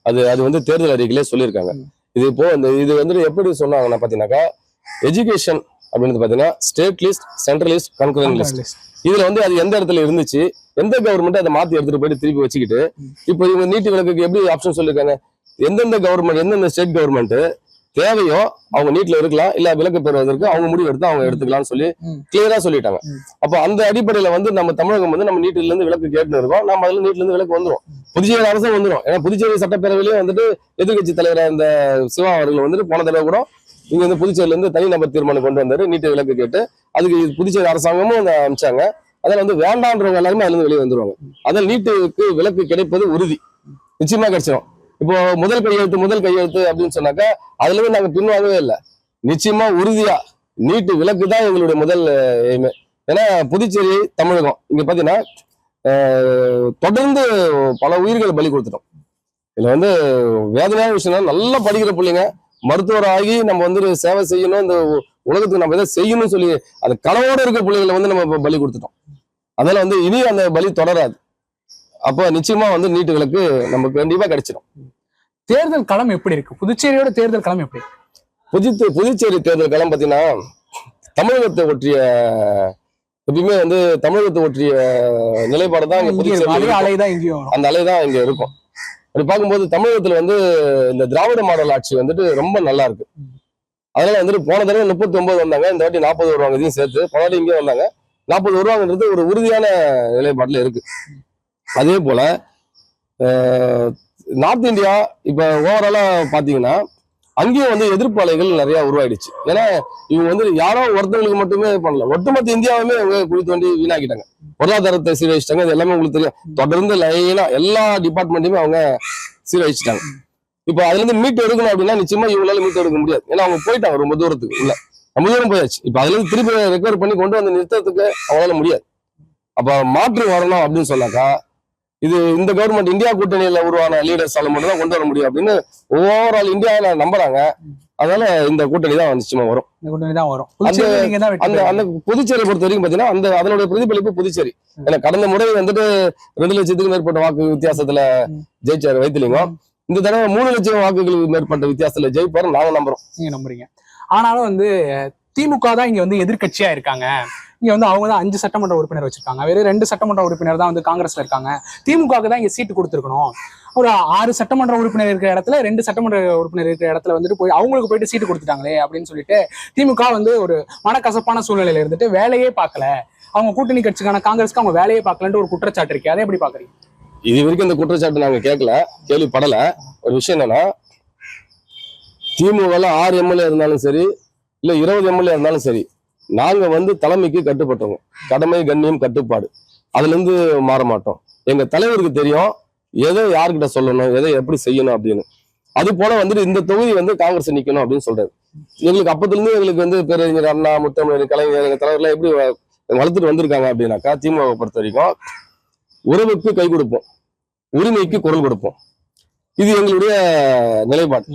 அது வந்து தேர்தல் அறிக்கையிலே சொல்லியிருக்காங்க. இது இப்போ இது வந்து எப்படி சொன்னாங்கன்னா பாத்தீங்கன்னாக்கா எஜுகேஷன் அப்படின்னு பாத்தீங்கன்னா state list, central list, concurrent list. இதுல வந்து அது எந்த இடத்துல இருந்துச்சு, எந்த கவர்மெண்ட் அதை மாத்தி எடுத்துட்டு போயிட்டு திருப்பி வச்சுக்கிட்டு இப்போ இவங்க நீட்டு விலக்குக்கு எப்படி ஆப்ஷன் சொல்லியிருக்காங்க, எந்தெந்த கவர்மெண்ட் எந்தெந்த ஸ்டேட் கவர்மெண்ட் தேவையோ அவங்க நீட்ல இருக்கலாம், இல்ல விலக்கு பெறுவதற்கு அவங்க முடிவு எடுத்து அவங்க எடுத்துக்கலாம்னு சொல்லி கிளியரா சொல்லிட்டாங்க. அப்போ அந்த அடிப்படையில வந்து நம்ம தமிழகம் வந்து நம்ம நீட்ல இருந்து விலக்கு கேட்டு இருக்கோம். நம்ம அதுல நீட்ல இருந்து விலக்கு வந்துடும், புதுச்சேரி அரசும் வந்துடும். ஏன்னா புதுச்சேரி சட்டப்பேரவையிலேயே வந்துட்டு எதிர்கட்சி தலைவர் அந்த சிவா அவர்கள் வந்துட்டு போன தடவை கூட இங்க வந்து புதுச்சேரியில இருந்து தனிநபர் தீர்மானம் கொண்டு வந்தாரு நீட்டு விலக்கு கேட்டு. அதுக்கு புதுச்சேரி அரசாங்கமும் அனுப்பிச்சாங்க. அதில் வந்து வேண்டான்றவங்க எல்லாருமே அதுல இருந்து வெளியே வந்துருவாங்க. அதில் நீட்டுக்கு விலக்கு கிடைப்பது உறுதி, நிச்சயமா கிடைச்சிடும். இப்போ முதல் கையெழுத்து அப்படின்னு சொன்னாக்கா அதுல இருந்து நாங்க பின்வாங்கவே இல்லை. நிச்சயமா உறுதியா நீட்டு விலக்கு தான் எங்களுடைய முதல் எய்மே. ஏன்னா புதுச்சேரி தமிழகம் இங்க பாத்தீங்கன்னா தொடர்ந்து பல உயிர்கள் பலி கொடுத்துட்டோம். இதுல வந்து வேதனையான விஷயம், நல்லா படிக்கிற பிள்ளைங்க மருத்துவர் ஆகி நம்ம வந்து சேவை செய்யணும், இந்த உலகத்துக்கு நம்ம எதை செய்யணும்னு சொல்லி அந்த கனவோட இருக்க பிள்ளைகளை வந்து நம்ம பலி கொடுத்துட்டோம். அதனால வந்து இனி அந்த பலி தொடராது. அப்போ நிச்சயமா வந்து நீட்டு விலக்கு நமக்கு கண்டிப்பா கிடைச்சிடும். தேர்தல் களம் எப்படி இருக்கு? புதுச்சேரியோட தேர்தல் களம் எப்படி? புதுச்சேரி தேர்தல் களம் பாத்தீங்கன்னா தமிழகத்தை ஒற்றிய எப்பயுமே வந்து தமிழகத்தை ஒற்றிய நிலைப்பாடு தான் அந்த அலை தான் இங்க இருக்கும். அப்படி பார்க்கும்போது தமிழகத்துல வந்து இந்த திராவிட மாடல் ஆட்சி வந்துட்டு ரொம்ப நல்லா இருக்கு. அதனால வந்துட்டு போன தடவை 39 வந்தாங்க, இந்த வாட்டி 40 வருவாங்க. இதையும் சேர்த்து போனாடி இங்கே வந்தாங்க, 40 வருவாங்கன்றது ஒரு உறுதியான நிலைப்பாட்டுல இருக்கு. அதே போல நார்த் இந்தியா இப்ப ஓவராலா பாத்தீங்கன்னா அங்கேயும் வந்து எதிர்ப்பு அலைகள் நிறைய உருவாயிடுச்சு. ஏன்னா இவங்க வந்து யாரோ ஒருத்தவங்களுக்கு மட்டுமே பண்ணல, ஒட்டுமொத்த இந்தியாவுமே அவங்க குழி தோண்டி வீணாக்கிட்டாங்க, பொருளாதாரத்தை சீரழிச்சிட்டாங்க. இது எல்லாமே உங்களுக்கு தெரியும். தொடர்ந்து லைனா எல்லா டிபார்ட்மெண்ட்டுமே அவங்க சீரழிச்சிட்டாங்க. இப்போ அதுல இருந்து மீட்டு எடுக்கணும் அப்படின்னா நிச்சயமா இவங்களால மீட்டு எடுக்க முடியாது. ஏன்னா அவங்க போயிட்டாங்க ரொம்ப தூரத்துக்கு, இல்ல ரொம்ப தூரம் போயாச்சு. இப்ப அதுல இருந்து திருப்பி ரெக்கவர் பண்ணி கொண்டு வந்து நிறுத்தத்துக்கு அவங்களால முடியாது. அப்ப மாற்று வரணும் அப்படின்னு சொன்னாக்கா இது இந்த கவர்மெண்ட் இந்தியா கூட்டணியில உருவான லீடர்ஸால மட்டும் தான் கொண்டு வர முடியும் அப்படின்னு ஓவரால் இந்தியாவில நம்புறாங்க. அதனால இந்த கூட்டணி தான் நிச்சயமா வரும். அந்த புதுச்சேரியை பொறுத்த வரைக்கும் பாத்தீங்கன்னா அந்த அதனுடைய பிரதிபலிப்பு புதுச்சேரி. ஏன்னா கடந்த முறை வந்துட்டு 2 லட்சத்துக்கு மேற்பட்ட வாக்கு வித்தியாசத்துல ஜெயிச்சாரு வைத்திலிங்கம். இந்த தடவை 3 லட்சம் வாக்குகளுக்கு மேற்பட்ட வித்தியாசத்துல ஜெயிப்பாரு நாங்க நம்புறோம். நீங்க நம்புறீங்க? ஆனாலும் வந்து திமுக தான் இங்க வந்து எதிர்கட்சியா இருக்காங்க. இங்க வந்து அவங்க தான் 5 சட்டமன்ற உறுப்பினர் வச்சிருக்காங்க, வெறும் 2 சட்டமன்ற உறுப்பினர் தான் வந்து காங்கிரஸ்ல இருக்காங்க. திமுகவுக்கு தான் இங்க சீட்டு கொடுத்துருக்கணும். ஒரு 6 சட்டமன்ற உறுப்பினர் இருக்கிற இடத்துல 2 சட்டமன்ற உறுப்பினர் இருக்கிற இடத்துல வந்துட்டு போய் அவங்களுக்கு போயிட்டு சீட்டு கொடுத்துட்டாங்களே அப்படின்னு சொல்லிட்டு திமுக வந்து ஒரு மனக்கசப்பான சூழ்நிலையில இருந்துட்டு வேலையே பார்க்கல, அவங்க கூட்டணி கட்சிக்கான காங்கிரஸ்க்கு அவங்க வேலையே பார்க்கலன்ட்டு ஒரு குற்றச்சாட்டு இருக்கு. அதை எப்படி பாக்குறீங்க? இது வரைக்கும் இந்த குற்றச்சாட்டு நாங்க கேள்விப்படல. ஒரு விஷயம் என்னன்னா திமுக 6 எம்எல்ஏ இருந்தாலும் சரி, இல்ல 20 எம்எல்ஏ இருந்தாலும் சரி, நாங்க வந்து தலைமைக்கு கட்டுப்பட்டவங்க, கடமை கண்ணியம் கட்டுப்பாடு, அதுல இருந்து மாற மாட்டோம். எங்க தலைவருக்கு தெரியும் எதை யார்கிட்ட சொல்லணும், எதை எப்படி செய்யணும் அப்படின்னு. அது போல வந்துட்டு இந்த தொகுதி வந்து காங்கிரஸ் நிக்கணும் அப்படின்னு சொல்றாரு. எங்களுக்கு அப்பத்துல இருந்து எங்களுக்கு வந்து பேரறிஞர் அண்ணா, முத்தமிழர் கலைஞர், எங்க தலைவர்லாம் எப்படி வளர்த்துட்டு வந்திருக்காங்க அப்படின்னாக்கா, திமுகவை பொறுத்த வரைக்கும் உறவுக்கு கை கொடுப்போம், உரிமைக்கு குரல் கொடுப்போம். இது எங்களுடைய நிலைப்பாடு.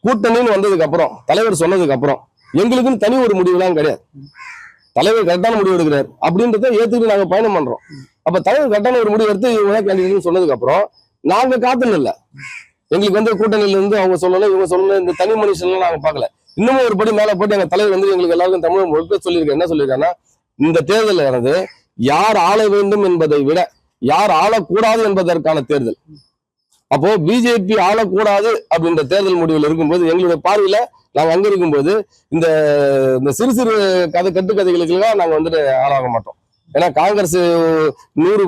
கூட்டணின்னு வந்ததுக்கு அப்புறம், தலைவர் சொன்னதுக்கு அப்புறம் எங்களுக்குன்னு தனி ஒரு முடிவுலாம் கிடையாது. தலைவர் கரெக்டான முடிவு எடுக்கிறார் அப்படின்றத ஏத்துக்கிட்டு நாங்க பயணம் பண்றோம். அப்ப தலைவர் கரெக்டான ஒரு முடிவு எடுத்து இவங்க கேண்டிடேட்னு சொன்னதுக்கு அப்புறம் நாங்க காத்துன்னு இல்ல. எங்களுக்கு வந்து கூட்டணியில இருந்து அவங்க சொல்லணும், இவங்க சொல்லணும், இந்த தனி மனுஷன்லாம் நாங்க பார்க்கல. இன்னமும் ஒரு படி மேல போட்டு எங்க தலைவர் வந்து எங்களுக்கு எல்லாருக்கும் தமிழ் முழுக்க சொல்லியிருக்க என்ன சொல்லியிருக்காங்கன்னா, இந்த தேர்தல் ஆனது யார் ஆள வேண்டும் என்பதை விட யார் ஆளக்கூடாது என்பதற்கான தேர்தல். அப்போ பிஜேபி ஆளக்கூடாது அப்படின்ற தேர்தல் முடிவில் இருக்கும்போது எங்களுடைய பார்வையில நாங்க அங்க இருக்கும்போது இந்த சிறு சிறு கட்டுக்கதைகளுக்கெல்லாம் நாங்க வந்துட்டு ஆளாக மாட்டோம். ஏன்னா காங்கிரஸ் 100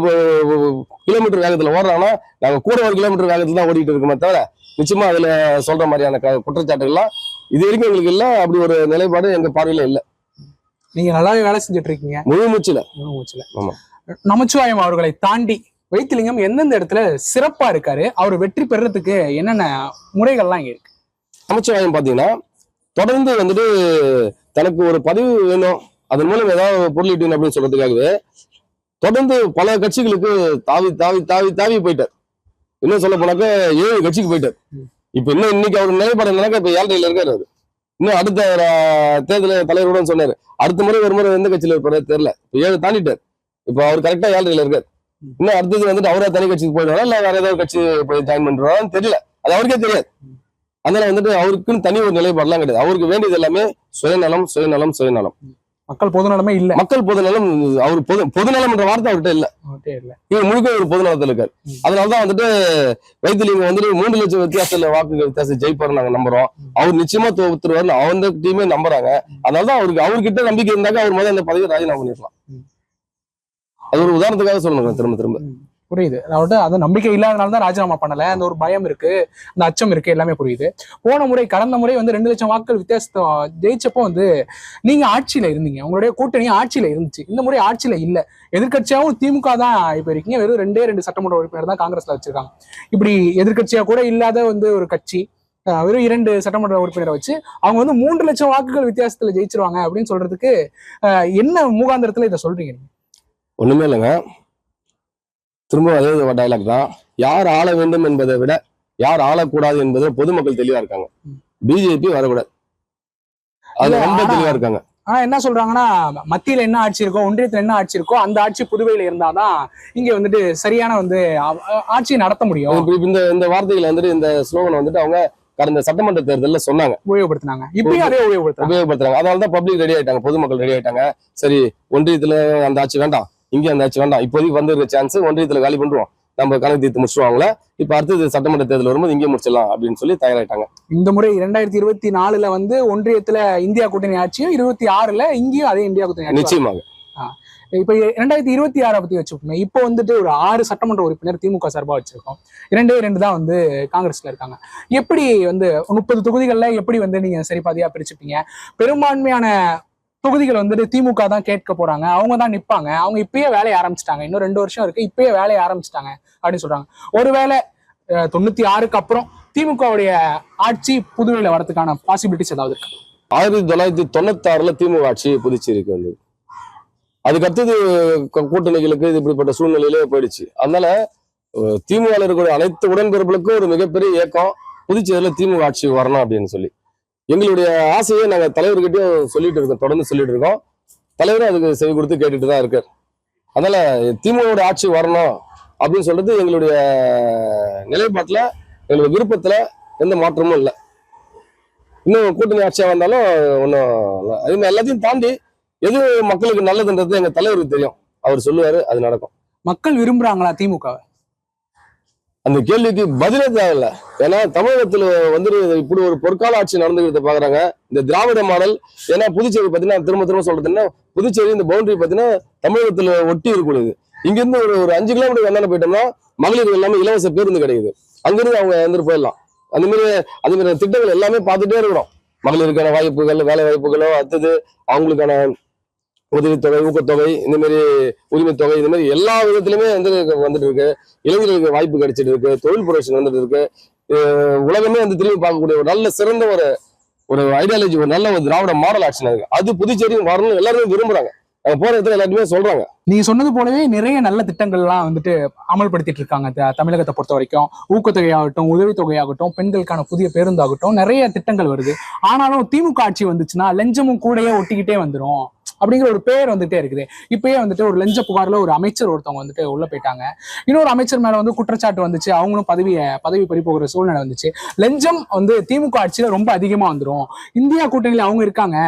கிலோமீட்டர் வேகத்துல ஓடுறாங்கன்னா நாங்க கூட 1 கிலோமீட்டர் வேகத்துல தான் ஓடிட்டு இருக்கோமே தவிர நிச்சயமா அதுல சொல்ற மாதிரியான குற்றச்சாட்டுகள்லாம் இது வரைக்கும் எங்களுக்கு இல்ல. அப்படி ஒரு நிலைப்பாடு எங்க பார்வையில இல்ல. நீங்க நல்லாவே வேலை செஞ்சுட்டு இருக்கீங்க முழு மூச்சுல. ஆமா. நமச்சிவாயம் அவர்களை தாண்டி வைத்திலிங்கம் எந்தெந்த இடத்துல சிறப்பா இருக்காரு, அவர் வெற்றி பெறறதுக்கு என்னென்ன முறைகள்லாம் இங்க இருக்கு? நமச்சிவாயம் பாத்தீங்கன்னா தொடர்ந்து வந்துட்டு தனக்கு ஒரு பதிவு வேணும், அதன் மூலம் ஏதாவது பொருளீட்டணும் அப்படின்னு சொல்றதுக்காகவே தொடர்ந்து பல கட்சிகளுக்கு தாவி தாவி தாவி தாவி போயிட்டார். இன்னும் சொல்ல போனாக்க 7 கட்சிக்கு போயிட்டார். இப்ப இன்னும் இன்னைக்கு அவர் நிலைப்பாடு என்னன்னாக்கா இப்ப 7டைல இருக்காரு அவரு. இன்னும் அடுத்த தேர்தல தலைவரோட சொன்னாரு, அடுத்த முறை ஒரு முறை எந்த கட்சியில இருப்பாரு தெரியல. இப்ப 7 தாண்டிட்டார். இப்ப அவர் கரெக்டா 7டைல இருக்காரு. இன்னும் அடுத்தது வந்துட்டு அவரா தனி கட்சிக்கு போயிடுவாரா இல்ல வேற ஏதாவது கட்சி போய் ஜாயின் பண்றாரான்னு தெரியல. அது அவருக்கே தெரியாது. அதனால வந்துட்டு அவருக்குன்னு தனி ஒரு நிலைப்பாடுலாம் கிடையாது. அவருக்கு வேண்டியது எல்லாமே சுயநலம் சுயநலம் சுயநலம். மக்கள் பொதுநலமே இல்ல. மக்கள் பொதுநலம் அவர் பொதுநலம் என்ற வார்த்தை அவர்கிட்ட இல்ல. இவர் முழுக்க ஒரு பொதுநலத்தில் இருக்காரு. அதனாலதான் வந்துட்டு வைத்திலிங்கம் வந்துட்டு 3 லட்சம் வித்தியாசத்துல வாக்கு வித்தியாசம் ஜெயிப்பாரு நாங்க நம்புறோம். அவர் நிச்சயமா தோத்துருவாரு அவங்க டீமே நம்புறாங்க. அதனாலதான் அவர்கிட்ட நம்பிக்கை இருந்தாக்க அவர் முதல்ல அந்த பதவியை ராஜினாமா பண்ணிருக்கலாம். அது ஒரு உதாரணத்துக்காக சொல்லணும் திரும்ப திரும்ப. புரியுது. அதாவது அது நம்பிக்கை இல்லாதனாலதான் ராஜினாமா பண்ணல, அந்த ஒரு பயம் இருக்கு, அந்த அச்சம் இருக்கு, எல்லாமே புரியுது. போன முறை கடந்த முறை வந்து 2 லட்சம் வாக்குகள் வித்தியாசத்தை ஜெயிச்சப்போ வந்து நீங்க ஆட்சியில இருந்தீங்க, உங்களுடைய கூட்டணி ஆட்சியில இருந்துச்சு. இந்த முறை ஆட்சியில இல்ல, எதிர்கட்சியாவும் திமுக தான் இப்ப இருக்கீங்க. வெறும் 2 சட்டமன்ற உறுப்பினர் தான் காங்கிரஸ்ல வச்சிருக்காங்க. இப்படி எதிர்கட்சியா கூட இல்லாத வந்து ஒரு கட்சி வெறும் 2 சட்டமன்ற உறுப்பினரை வச்சு அவங்க வந்து 3 லட்சம் வாக்குகள் வித்தியாசத்துல ஜெயிச்சிருவாங்க அப்படின்னு சொல்றதுக்கு என்ன மூகாந்திரத்துல இதை சொல்றீங்க? ஒண்ணுமே இல்லைங்க, திரும்ப அதே டைலாக் தான். யார் ஆள வேண்டும் என்பதை விட யார் ஆளக்கூடாது என்பதை பொதுமக்கள் தெளிவா இருக்காங்க. பிஜேபி வரக்கூடாது, அது ரொம்ப தெளிவா இருக்காங்க. ஆனா என்ன சொல்றாங்கன்னா, மத்தியில என்ன ஆட்சி இருக்கோ, ஒன்றியத்துல என்ன ஆட்சி இருக்கோ அந்த ஆட்சி புதுவையில இருந்தாதான் இங்க வந்துட்டு சரியான வந்து ஆட்சியை நடத்த முடியும். இந்த வார்த்தைகள் வந்துட்டு இந்த ஸ்லோகன் வந்துட்டு அவங்க கடந்த சட்டமன்ற தேர்தலில் சொன்னாங்க, உபயோகப்படுத்தினாங்க. இப்பயும் அதே உபயோகப்படுத்துறாங்க. அதனாலதான் பப்ளிக் ரெடி ஆயிட்டாங்க, பொதுமக்கள் ரெடி ஆயிட்டாங்க. சரி, ஒன்றியத்துல அந்த ஆட்சி வேண்டாம், இங்கே அந்த ஆட்சி வேண்டாம், இப்போதைக்கு வந்துருக்க சான்ஸ் ஒன்றியத்துல காலி பண்றோம், நம்ம கணக்கு தீர்த்து முடிச்சுருவாங்களே, இப்ப அடுத்தது சட்டமன்ற தேர்தல் வரும்போது இங்கே முடிச்சிடலாம் அப்படின்னு சொல்லி தயாராயிட்டாங்க. இந்த முறை 2024 வந்து ஒன்றியத்துல இந்தியா கூட்டணி ஆட்சியும், 26ல இங்கேயும் அதே இந்தியா கூட்டணி ஆட்சி நிச்சயமாக. இப்ப 2026 பத்தி வச்சுக்கோங்க. இப்போ வந்துட்டு ஒரு 6 சட்டமன்ற உறுப்பினர் திமுக சார்பா வச்சிருக்கோம், 2 தான் வந்து காங்கிரஸ்ல இருக்காங்க. எப்படி வந்து 30 தொகுதிகள்ல எப்படி வந்து நீங்க சரி பாதியா பிரிச்சுப்பீங்க? பெரும்பான்மையான தொகுதிகள் வந்துட்டு திமுக தான் கேட்க போறாங்க, அவங்க தான் நிப்பாங்க, அவங்க இப்பயே வேலையை ஆரம்பிச்சிட்டாங்க, இன்னும் 2 வருஷம் இருக்கு, இப்பயே வேலையை ஆரம்பிச்சிட்டாங்க அப்படின்னு சொல்றாங்க. ஒருவேளை 96க்கு அப்புறம் திமுகவுடைய ஆட்சி புதுவையில வரதுக்கான பாசிபிலிட்டிஸ் ஏதாவது இருக்கு? 1996ல திமுக ஆட்சி புதுச்சேரிக்கு வந்தது. அதுக்கு அடுத்தது கூட்டணிகளுக்கு இது இப்படிப்பட்ட சூழ்நிலையிலே போயிடுச்சு. அதனால திமுக இருக்கக்கூடிய அனைத்து உடன்பிறப்புகளுக்கும் ஒரு மிகப்பெரிய இயக்கம் புதுச்சேரியில திமுக ஆட்சி வரணும் அப்படின்னு சொல்லி எங்களுடைய ஆசையை நாங்க தலைவர்கிட்டயும் சொல்லிட்டு இருக்கோம், தொடர்ந்து சொல்லிட்டு இருக்கோம். தலைவரும் அதுக்கு செவி கொடுத்து கேட்டுட்டு தான் இருக்காரு. அதனால திமுக ஆட்சி வரணும் அப்படின்னு சொல்றது எங்களுடைய நிலைப்பாட்டுல, எங்களுடைய விருப்பத்துல எந்த மாற்றமும் இல்லை. இன்னும் கூட்டணி ஆட்சியா வந்தாலும் ஒன்றும் அது எல்லாத்தையும் தாண்டி எது மக்களுக்கு நல்லதுன்றது எங்க தலைவருக்கு தெரியும், அவர் சொல்லுவாரு, அது நடக்கும். மக்கள் விரும்புறாங்களா திமுக? அந்த கேள்விக்கு பதிலே தேவையில்ல. ஏன்னா தமிழகத்துல வந்து இப்படி ஒரு பொற்கால ஆட்சி நடந்துக்கிறத பாக்குறாங்க. இந்த திராவிட மாடல், ஏன்னா புதுச்சேரி பாத்தீங்கன்னா திரும்ப திரும்ப சொல்றதுன்னா, புதுச்சேரி இந்த பவுண்டரி பாத்தீங்கன்னா தமிழகத்துல ஒட்டி இருக்கக்கூடியது. இங்க இருந்து ஒரு 5 கிலோமீட்டர் என்னென்ன போயிட்டோம்னா மகளிர் எல்லாமே இலவச பேருந்து கிடைக்குது, அங்கிருந்து அவங்க வந்துட்டு போயிடலாம். அந்த மாதிரி திட்டங்கள் எல்லாமே பார்த்துட்டே இருக்கிறோம். மகளிருக்கான வாய்ப்புகள், வேலை வாய்ப்புகளோ, அடுத்தது அவங்களுக்கான உதவித்தொகை, ஊக்கத்தொகை, இந்த மாதிரி உரிமை தொகை, இந்த மாதிரி எல்லா விதத்திலுமே வந்து வந்துட்டு இருக்கு. இளைஞர்களுக்கு வாய்ப்பு கிடைச்சிட்டு இருக்கு. தொழில் புரட்சி வந்துட்டு இருக்கு. உலகமே வந்து திரும்பி பார்க்கக்கூடிய ஒரு நல்ல சிறந்த ஒரு ஒரு ஐடியாலஜி, ஒரு நல்ல ஒரு திராவிட மாடல் ஆக்ஷன் இருக்கு. அது புதுச்சேரியும் வரணும் எல்லாருமே விரும்புறாங்க. அவங்க போற இடத்துல எல்லாருமே சொல்றாங்க. நீங்க சொன்னது போலவே நிறைய நல்ல திட்டங்கள்லாம் வந்துட்டு அமல்படுத்திட்டு இருக்காங்க தமிழகத்தை பொறுத்த வரைக்கும். ஊக்கத்தொகையாகட்டும், உதவித்தொகையாகட்டும், பெண்களுக்கான புதிய பேருந்தாகட்டும், நிறைய திட்டங்கள் வருது. ஆனாலும் திமுக ஆட்சி வந்துச்சுன்னா லஞ்சமும் கூடயே ஒட்டிக்கிட்டே வந்துடும் அப்படிங்கிற ஒரு பேர் வந்துட்டே இருக்குது. இப்பயே வந்துட்டு ஒரு லஞ்ச புகார்ல ஒரு அமைச்சர் ஒருத்தவங்க வந்துட்டு உள்ள போயிட்டாங்க. இன்னொரு அமைச்சர் மேல வந்து குற்றச்சாட்டு வந்துச்சு. அவங்களும் பதவி பறிபோகிற சூழ்நிலை வந்துச்சு. லஞ்சம் வந்து திமுக ஆட்சியில ரொம்ப அதிகமா வந்துடும். இந்தியா கூட்டணியில அவங்க இருக்காங்க,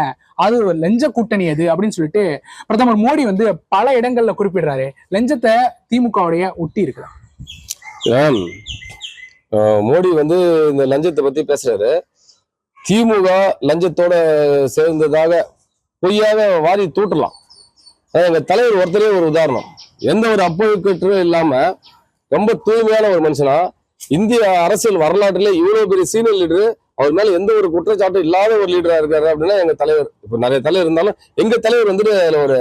அது லஞ்ச கூட்டணி அது அப்படின்னு சொல்லிட்டு பிரதமர் மோடி வந்து பல இடங்கள்ல குறிப்பிடுறாரு. லஞ்சத்தை திமுகவுடைய ஒட்டி இருக்கு. மோடி வந்து இந்த லஞ்சத்தை பத்தி பேசுறாரு. திமுக லஞ்சத்தோட சேர்ந்ததாக பொய்யாக வாரி தூட்டலாம். எங்க தலைவர் ஒருத்தரே ஒரு உதாரணம். எந்த ஒரு அப்பழுக்கற்றும் இல்லாம ரொம்ப தூய்மையான ஒரு மனுஷனா இந்திய அரசியல் வரலாற்றிலே இவ்வளவு பெரிய சீனியர் லீடரு, அவர் மேல எந்த ஒரு குற்றச்சாட்டும் இல்லாத ஒரு லீடரா இருக்காரு அப்படின்னா எங்க தலைவர். இப்ப நிறைய தலைவர் இருந்தாலும் எங்க தலைவர் வந்துட்டு அதுல ஒரு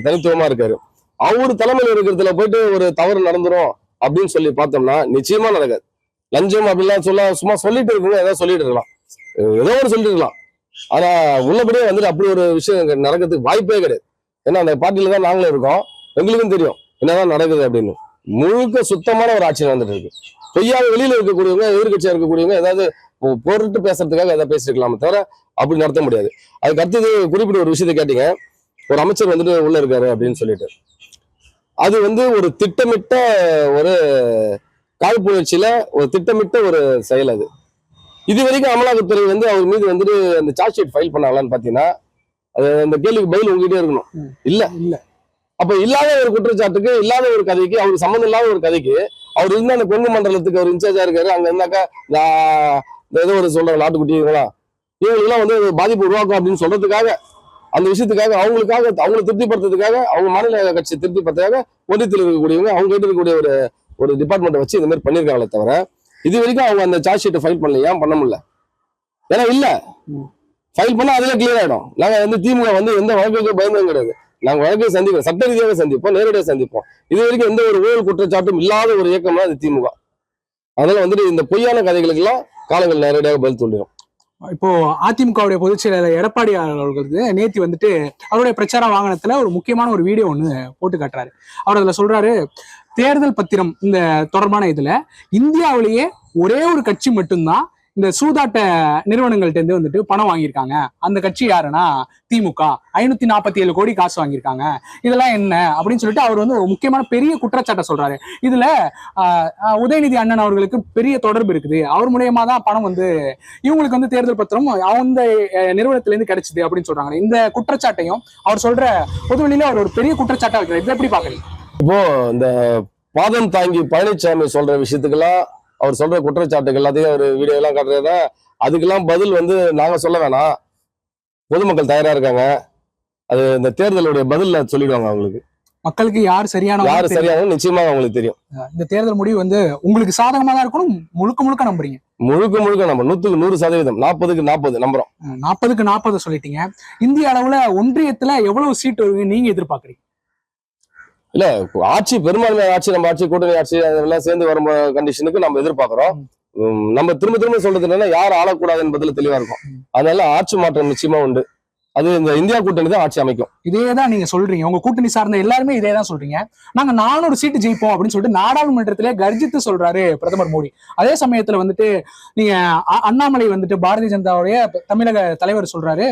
தனித்துவமா இருக்காரு. அவரு தலைமையில் இருக்கிறதுல போயிட்டு ஒரு தவறு நடந்துரும் அப்படின்னு சொல்லி பார்த்தோம்னா நிச்சயமா நடக்காது. லஞ்சம் அப்படிலாம் சும்மா சொல்லிட்டு இருக்கணும், ஏதாவது சொல்லிட்டு இருக்கலாம், ஏதோ ஒரு சொல்லிட்டு இருக்கலாம். ஆனா உள்ளபடியே வந்துட்டு அப்படி ஒரு விஷயம் நடக்கிறதுக்கு வாய்ப்பே கிடையாது. ஏன்னா அந்த பார்ட்டியில தான் நாங்களும் இருக்கோம், எங்களுக்கும் தெரியும் என்னதான் நடக்குது அப்படின்னு. முழுக்க சுத்தமான ஒரு ஆட்சி நடந்துட்டு இருக்கு. பொய்யாக வெளியில இருக்கக்கூடியவங்க, எதிர்கட்சியா இருக்கக்கூடியவங்க ஏதாவது பொருட்டு பேசுறதுக்காக ஏதாவது பேசிருக்கலாமே தவிர அப்படி நடத்த முடியாது. அதுக்கு அடுத்தது குறிப்பிட்ட ஒரு விஷயத்த கேட்டீங்க, ஒரு அமைச்சர் வந்துட்டு உள்ள இருக்காரு அப்படின்னு சொல்லிட்டு. அது வந்து ஒரு திட்டமிட்ட ஒரு காழ்ப்புணர்ச்சியில ஒரு திட்டமிட்ட ஒரு செயல். அது இது வரைக்கும் அமலாக்கத்துறை வந்து அவர் மீது வந்துட்டு அந்த சார்ஜ் ஷீட் ஃபைல் பண்ணாங்களான்னு பாத்தீங்கன்னா அது அந்த கேள்விக்கு பதில் உங்ககிட்டே இருக்கணும். இல்ல அப்ப இல்லாத ஒரு குற்றச்சாட்டுக்கு, இல்லாத ஒரு கதைக்கு, அவருக்கு சம்மந்தம் இல்லாத ஒரு கதைக்கு அவர் இருந்தா அந்த கொங்கு மண்டலத்துக்கு அவர் இன்சார்ஜா இருக்காரு. அங்க இருந்தாக்கா ஏதோ ஒரு சொல்றாங்க நாட்டுக்குட்டிங்களா, இவங்களுக்குலாம் வந்து பாதிப்பு உருவாக்கும் அப்படின்னு சொல்றதுக்காக, அந்த விஷயத்துக்காக, அவங்களை திருப்திப்படுத்துறதுக்காக, அவங்க மாநில கட்சி திருப்திப்படுறதுக்காக ஒன்றியத்தில் இருக்கக்கூடியவங்க அவங்க கிட்ட இருக்கக்கூடிய ஒரு டிபார்ட்மெண்ட்டை வச்சு இந்த மாதிரி பண்ணியிருக்காங்களே தவிர இது வரைக்கும் அவங்க அந்த சார்ஜ் ஷீட்டை ஃபைல் பண்ணல. ஏன் பண்ண முடியல? ஏன்னா இல்ல ஃபைல் பண்ணா அதுல கிளியர் ஆயிடும். நாங்க வந்து திமுக வந்து எந்த வழக்குக்கு பயந்தும் கிடையாது. நாங்க வழக்கை சந்திப்போம், சட்ட ரீதியாக சந்திப்போம், நேரடியாக சந்திப்போம். இது வரைக்கும் எந்த ஒரு ஊழல் குற்றச்சாட்டும் இல்லாத ஒரு இயக்கம்னா அது திமுக. அதனால வந்துட்டு இந்த பொய்யான கதைகளுக்கு எல்லாம் காலங்கள் நேரடியாக பதில் சொல்லிடும். இப்போ அதிமுகவுடைய பொதுச் செயலாளர் எடப்பாடி அவர்களுக்கு நேத்தி வந்துட்டு அவருடைய பிரச்சார வாகனத்துல ஒரு முக்கியமான ஒரு வீடியோ ஒண்ணு போட்டு காட்டுறாரு. அவர் அதுல சொல்றாரு, தேர்தல் பத்திரம் இந்த தொடர்பான இதுல இந்தியாவிலேயே ஒரே ஒரு கட்சி மட்டும்தான் இந்த சூதாட்ட நிறுவனங்கள்ட்ட இருந்து வந்துட்டு பணம் வாங்கியிருக்காங்க. அந்த கட்சி யாருன்னா திமுக. 547 கோடி காசு வாங்கியிருக்காங்க. இதெல்லாம் என்ன அப்படின்னு சொல்லிட்டு அவர் வந்து ஒரு முக்கியமான பெரிய குற்றச்சாட்டை சொல்றாரு. இதுல உதயநிதி அண்ணன் அவர்களுக்கு பெரிய தொடர்பு இருக்குது. அவர் மூலியமா தான் பணம் வந்து இவங்களுக்கு வந்து தேர்தல் பத்திரம் அந்த நிறுவனத்துல இருந்து கிடைச்சது அப்படின்னு சொல்றாங்க. இந்த குற்றச்சாட்டையும் அவர் சொல்ற பொதுவெளியில அவர் ஒரு பெரிய குற்றச்சாட்டா வைக்கிறார். இதை எப்படி பாக்குறீங்க? இப்போ இந்த பாதம் தாங்கி பழனிசாமி சொல்ற விஷயத்துக்கெல்லாம், அவர் சொல்ற குற்றச்சாட்டுகள் எல்லாத்தையும் ஒரு வீடியோ எல்லாம் காட்டுறதா, அதுக்கெல்லாம் பதில் வந்து நாங்க சொல்ல வேணாம், பொதுமக்கள் தயாரா இருக்காங்க. அது இந்த தேர்தலுடைய பதில் சொல்லிடுவாங்க. அவங்களுக்கு மக்களுக்கு யார் சரியான நிச்சயமா அவங்களுக்கு தெரியும். இந்த தேர்தல் முடிவு வந்து உங்களுக்கு சாதகமா தான் இருக்கணும். முழுக்க நம்புறீங்க? முழுக்க நம்ம 100% 40%, 40க்கு 40 நம்புறோம். 40க்கு 40 சொல்லிட்டீங்க. இந்திய அளவுல ஒன்றியத்துல எவ்வளவு சீட் வருவீங்க நீங்க எதிர்பார்க்கறீங்க? இல்ல ஆட்சி, பெரும்பான்மை ஆட்சி, நம்ம ஆட்சி, கூட்டணி ஆட்சி அதெல்லாம் சேர்ந்து வரும் கண்டிஷனுக்கு நம்ம எதிர்பார்க்கிறோம். நம்ம திரும்ப சொல்றது என்னன்னா யார் ஆளக்கூடாது என்பதுல தெளிவா இருக்கும். அதனால ஆட்சி மாற்றம் நிச்சயமா உண்டு. அது இந்த இந்தியா கூட்டணி தான் ஆட்சி அமைக்கும். இதேதான் நீங்க சொல்றீங்க. உங்க கூட்டணி சார்ந்த எல்லாருமே இதேதான் சொல்றீங்க. நாங்க 400 சீட்டு ஜெயிப்போம் அப்படின்னு சொல்லிட்டு நாடாளுமன்றத்திலே கர்ஜித்து சொல்றாரு பிரதமர் மோடி. அதே சமயத்துல வந்துட்டு நீங்க அண்ணாமலை வந்துட்டு பாரதிய ஜனதாவுடைய தமிழக தலைவர் சொல்றாரு,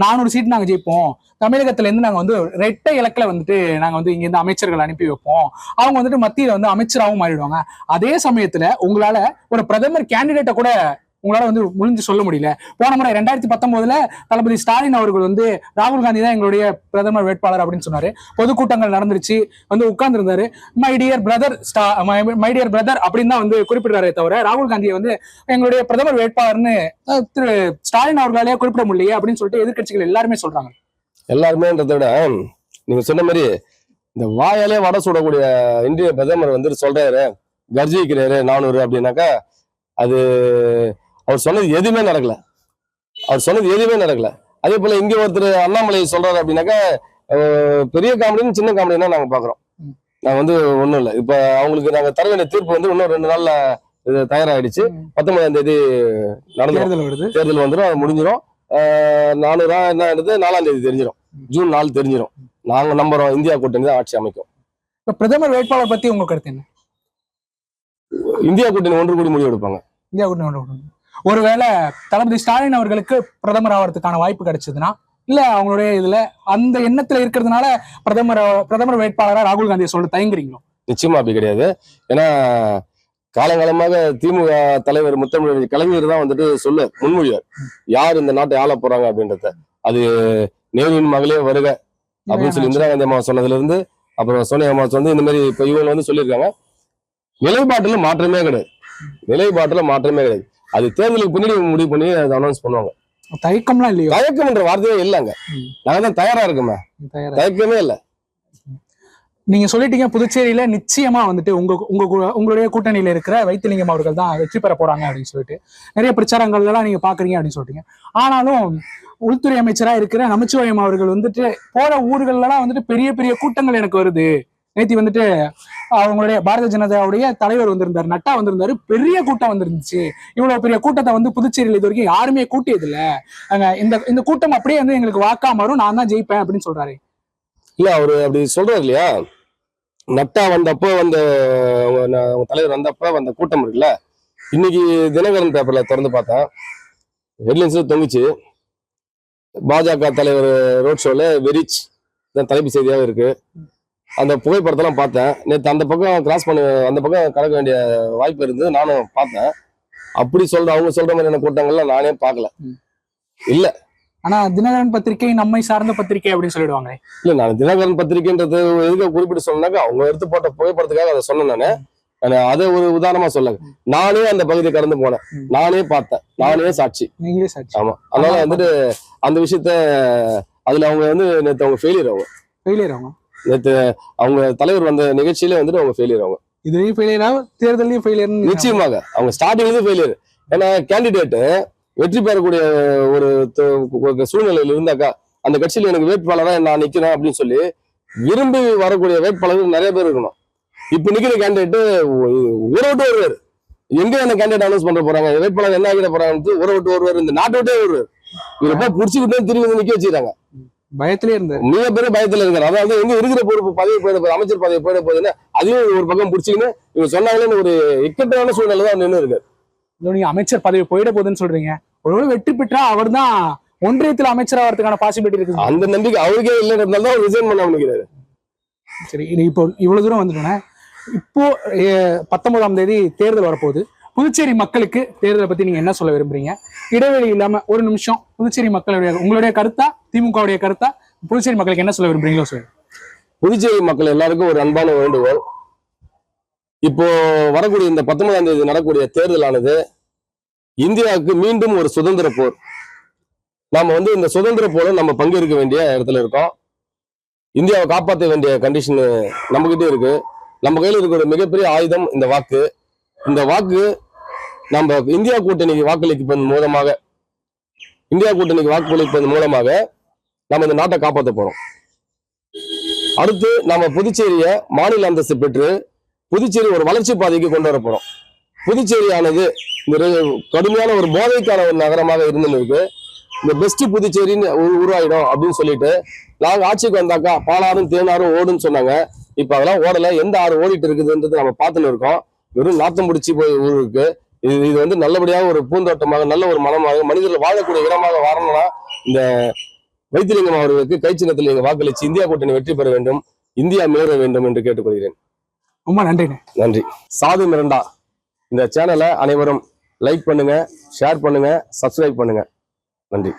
400 சீட்டு நாங்க ஜெயிப்போம், தமிழகத்துல இருந்து நாங்க வந்து ரெட்டை இலக்கில வந்துட்டு நாங்க வந்து இங்க இருந்து அமைச்சர்கள் அனுப்பி வைப்போம், அவங்க வந்துட்டு மத்தியில வந்து அமைச்சராகவும் மாறிடுவாங்க. அதே சமயத்துல உங்களால ஒரு பிரதமர் கேண்டிடேட்டை கூட உங்களால வந்து முடிஞ்சு சொல்ல முடியல. போன முறை 2019 தளபதி ஸ்டாலின் அவர்கள் வந்து ராகுல் காந்தி தான் எங்களுடைய பிரதமர் வேட்பாளர் அப்படின்னு சொன்னாரு. பொதுக்கூட்டங்கள் நடந்துருச்சு, வந்து உட்கார்ந்து இருந்தாரு. மை டியர் பிரதர் அப்படின்னு தான் வந்து குறிப்பிடுறாரே தவிர ராகுல் காந்தியை வந்து எங்களுடைய பிரதமர் வேட்பாளர்னு திரு ஸ்டாலின் அவர்களாலேயே குறிப்பிட முடியலையே அப்படின்னு சொல்லிட்டு எதிர்கட்சிகள் எல்லாருமே சொல்றாங்க. எல்லாருமேன்றதை விட நீங்க சொன்ன மாதிரி இந்த வாயாலே வடை சுடக்கூடிய இந்திய பிரதமர் வந்து சொல்றாரு, கர்ஜிக்கிறாரு 400 அப்படின்னாக்கா அது அவர் சொன்னது எதுவுமே நடக்கல. அவர் சொன்னது எதுவுமே நடக்கல. அதே போல இங்க ஒருத்தர் அண்ணாமலை சொல்றாரு அப்படின்னாக்கா பெரிய காமெடின்னு சின்ன காமெடினா நாங்க பாக்குறோம். நாங்க வந்து ஒண்ணும் இல்லை. இப்ப அவங்களுக்கு நாங்க தர வேண்டிய தீர்ப்பு வந்து இன்னும் 2 நாள்ல இது தயாராகிடுச்சு. 19ஆம் தேதி நடந்துடும், தேர்தல் வந்துடும், அது முடிஞ்சிடும். 400 என்ன எடுத்து 4ஆம் தேதி தெரிஞ்சிடும், ஜூன் 4 தெரிஞ்சிடும். நாங்க நம்புறோம் இந்தியா கூட்டணி தான் ஆட்சி அமைக்கும். இப்ப பிரதமர் வேட்பாளர் பத்தி உங்க கருத்து என்ன? இந்தியா கூட்டணி ஒன்று கூடி முடிவு எடுப்பாங்க. இந்தியா கூட்டணி ஒருவேளை தளபதி ஸ்டாலின் அவர்களுக்கு பிரதமர் ஆகிறதுக்கான வாய்ப்பு கிடைச்சதுன்னா, இல்ல அவங்களுடைய இதுல அந்த எண்ணத்துல இருக்கிறதுனால பிரதமர் வேட்பாளரா ராகுல் காந்தியை சொல்ல தயங்குறீங்களோ? நிச்சயமா அப்படி கிடையாது. ஏன்னா காலங்காலமாக திமுக தலைவர் முத்தமிழ் கலைஞர் தான் வந்துட்டு முன்மொழியார் யார் இந்த நாட்டை ஆள போறாங்க அப்படின்றத. அது நேருவின் மகளே வருக அப்படின்னு சொல்லி இந்திரா காந்தி அம்மா சொன்னதுல இருந்து அப்புறம் சோனியா அம்மா வந்து இந்த மாதிரி இப்ப இவங்க வந்து சொல்லியிருக்காங்க. நிலைப்பாட்டுல மாற்றமே கிடையாது, நிலைப்பாட்டுல மாற்றமே கிடையாது. அது தேர்தலுக்கு பின்னாடி முடிவு பண்ணி அதை அனௌன்ஸ் பண்ணுவாங்க. தயக்கம்லாம் இல்லையா? தயக்கம்ன்ற வார்த்தையே இல்லைங்க. நாங்க தான் தயாரா இருக்கோமே, தயக்கமே இல்லை. நீங்க சொல்லிட்டீங்க புதுச்சேரியில நிச்சயமா வந்துட்டு உங்களுடைய கூட்டணியில இருக்கிற வைத்திலிங்கம் அவர்கள் தான் வெற்றி பெற போறாங்க அப்படின்னு சொல்லிட்டு நிறைய பிரச்சாரங்கள் எல்லாம் நீங்க பாக்குறீங்க அப்படின்னு சொல்லிட்டீங்க. ஆனாலும் உள்துறை அமைச்சரா இருக்கிற நமச்சிவாயம் அவர்கள் வந்துட்டு போற ஊர்கள்ல எல்லாம் வந்துட்டு பெரிய பெரிய கூட்டங்கள் எனக்கு வருது. நேத்தி வந்துட்டு அவங்களுடைய பாரதிய ஜனதாவுடைய தலைவர் வந்திருந்தாரு, நட்டா வந்திருந்தாரு, பெரிய கூட்டம் வந்துருந்துச்சு. இவ்வளவு பெரிய கூட்டத்தை வந்து புதுச்சேரியில் இது வரைக்கும் யாருமே கூட்டியது இல்ல. இந்த கூட்டம் அப்படியே வந்து எங்களுக்கு வாக்கா மாறும், நான் தான் ஜெயிப்பேன் அப்படின்னு சொல்றாரு. இல்ல அவரு அப்படி சொல்றாரு இல்லையா? நட்டா வந்தப்போ தலைவர் வந்தப்ப வந்த கூட்டம் இருக்குல்ல, இன்னைக்கு தினகரன் பேப்பர்ல திறந்து பார்த்தேன், ஹெட்லைன்ஸ்ல தொங்குச்சு, பாஜக தலைவர் ரோட் ஷோல வெரிச் தான் தலைப்பு செய்தியாக இருக்கு. அந்த புகைப்படத்தெல்லாம் பார்த்தேன். நேற்று அந்த பக்கம் கிராஸ் பண்ண அந்த பக்கம் கடக்க வேண்டிய வாய்ப்பு இருந்தது, நானும் பார்த்தேன். அப்படி அவங்க சொல்ற மாதிரியான கூட்டங்கள்லாம் நானே பார்க்கல. இல்ல ஆனா தினகரன் பத்திரிகை நம்மை சார்ந்த பத்திரிகை அப்படின்னு சொல்லிடுவாங்க. இல்ல நான் தினகரன் பத்திரிகைன்றது எதுக்கு குறிப்பிட்டு சொன்னாக்கா அவங்க எடுத்து போட்ட புகைப்படத்துக்காக அதை சொன்னேன். நானு அதை ஒரு உதாரணமா சொல்லுங்க. நானே அந்த பகுதியை கடந்து போனேன், நானே பார்த்தேன், நானே சாட்சி. நீங்களே சாட்சி. ஆமா, அதனால வந்துட்டு அந்த விஷயத்த அதுல அவங்க வந்து நேற்று அவங்க ஃபெயிலியர் ஆகும். நேற்று அவங்க தலைவர் வந்த நிகழ்ச்சியில வந்துட்டு அவங்க ஃபெயிலியர் ஆகும். இதுலயும் ஃபெயிலியர், தேர்தலையும் ஃபெயிலியர். நிச்சயமாக அவங்க ஸ்டார்டிங்ல ஃபெயிலியர். ஏன்னா கேண்டிடேட் வெற்றி பெறக்கூடிய ஒரு சூழ்நிலையில இருந்தாக்கா அந்த கட்சியில எனக்கு வேட்பாளரா நான் நிக்கிறேன் அப்படின்னு சொல்லி விரும்பி வரக்கூடிய வேட்பாளர்கள் நிறைய பேர் இருக்கணும். இப்ப நிக்கிற கேண்டிடேட் ஊரை விட்டு வருவார். எங்க என்ன கேண்டிடேட் அனௌன்ஸ் பண்ண போறாங்க, வேட்பாளர் என்ன ஆகிட போறாங்க, ஊரை விட்டு வருவார், இந்த நாட்டை விட்டே வருவார். இவரப்ப புடிச்சுக்கிட்டே திரும்பி வந்து நிக்க வச்சுக்கிறாங்க. பயத்திலே இருந்தாரு, மிக பெரிய பயத்துல இருக்காரு. அதாவது எங்க இருக்கிற பொறுப்பு பதவி போயிட போகுது, அமைச்சர் பதவி போயிட போகுதுன்னு அதையும் ஒரு பக்கம் பிடிச்சிக்கின்னு இவங்க சொன்னாங்களேன்னு ஒரு இக்கட்டான சூழ்நிலை தான் நின்று இருக்காரு. நீங்க அமைச்சர் பதவி போயிட போகுதுன்னு சொல்றீங்க, ஒருவேளை வெற்றி பெற்றா அவர் தான் ஒன்றியத்தில் அமைச்சர் ஆகிறதுக்கான பாசிபிலிட்டி இருக்கு. அந்த நம்பிக்கை அவருக்கே இல்லைன்றதுனால தான் அவர் ரிசைன் பண்ண நினைக்கிறாரு. சரி, இப்போ இவ்வளவு தூரம் வந்துட்டோன்னே, இப்போ 19ஆம் தேதி தேர்தல் வரப்போகுது. புதுச்சேரி மக்களுக்கு தேர்தலை பத்தி நீங்க என்ன சொல்ல விரும்புறீங்க? இடைவெளி இல்லாம ஒரு நிமிஷம் புதுச்சேரி மக்களுடைய உங்களுடைய கருத்தா, திமுகவுடைய கருத்தா, புதுச்சேரி மக்களுக்கு என்ன சொல்ல விரும்புறீங்களோ சொல்லுங்க. புதுச்சேரி மக்கள் எல்லாருக்கும் ஒரு அன்பான வேண்டுகோள், இப்போ வரக்கூடிய இந்த 19ஆம் தேதி நடக்கூடிய தேர்தலானது இந்தியாவுக்கு மீண்டும் ஒரு சுதந்திர போர். நாம வந்து இந்த சுதந்திர போல நம்ம பங்கேற்க வேண்டிய இடத்துல இருக்கோம். இந்தியாவை காப்பாற்ற வேண்டிய கண்டிஷன் நம்ம கிட்டே இருக்கு. நம்ம கையில் இருக்கிற மிகப்பெரிய ஆயுதம் இந்த வாக்கு. இந்த வாக்கு நம்ம இந்தியா கூட்டணிக்கு வாக்களிப்பதன் மூலமாக நம்ம இந்த நாட்டை காப்பாற்ற போறோம். அடுத்து நம்ம புதுச்சேரிய மாநில அந்தஸ்து பெற்று புதுச்சேரி ஒரு வளர்ச்சி பாதைக்கு கொண்டு வர போறோம். புதுச்சேரியானது கடுமையான ஒரு போதைக்கான ஒரு நகரமாக இருந்துருக்கு. இந்த பெஸ்ட் புதுச்சேரின்னு உருவாயிடும் அப்படின்னு சொல்லிட்டு நாங்க ஆட்சிக்கு வந்தாக்கா பாலாறும் தேனாரும் ஓடுன்னு சொன்னாங்க. இப்ப அதெல்லாம் ஓடல. எந்த ஆறு ஓடிட்டு இருக்குதுன்றது நம்ம பார்த்துன்னு இருக்கோம். வெறும் நாத்தம் பிடிச்சி போய் ஊர் இருக்கு. இது வந்து நல்லபடியாக ஒரு பூந்தோட்டமாக நல்ல ஒரு மனமாக மனிதர்கள் வாழக்கூடிய இடமாக வரணும்னா இந்த வைத்திலிங்கம் அவர்களுக்கு கை சின்னத்தில் நீங்க வாக்களிச்சு இந்தியா கூட்டணி வெற்றி பெற வேண்டும், இந்தியா மீற வேண்டும் என்று கேட்டுக்கொள்கிறேன். ரொம்ப நன்றி. நன்றி. சாது மிரண்டா இந்த சேனலை அனைவரும் லைக் பண்ணுங்க, ஷேர் பண்ணுங்க, சப்ஸ்கிரைப் பண்ணுங்க. நன்றி.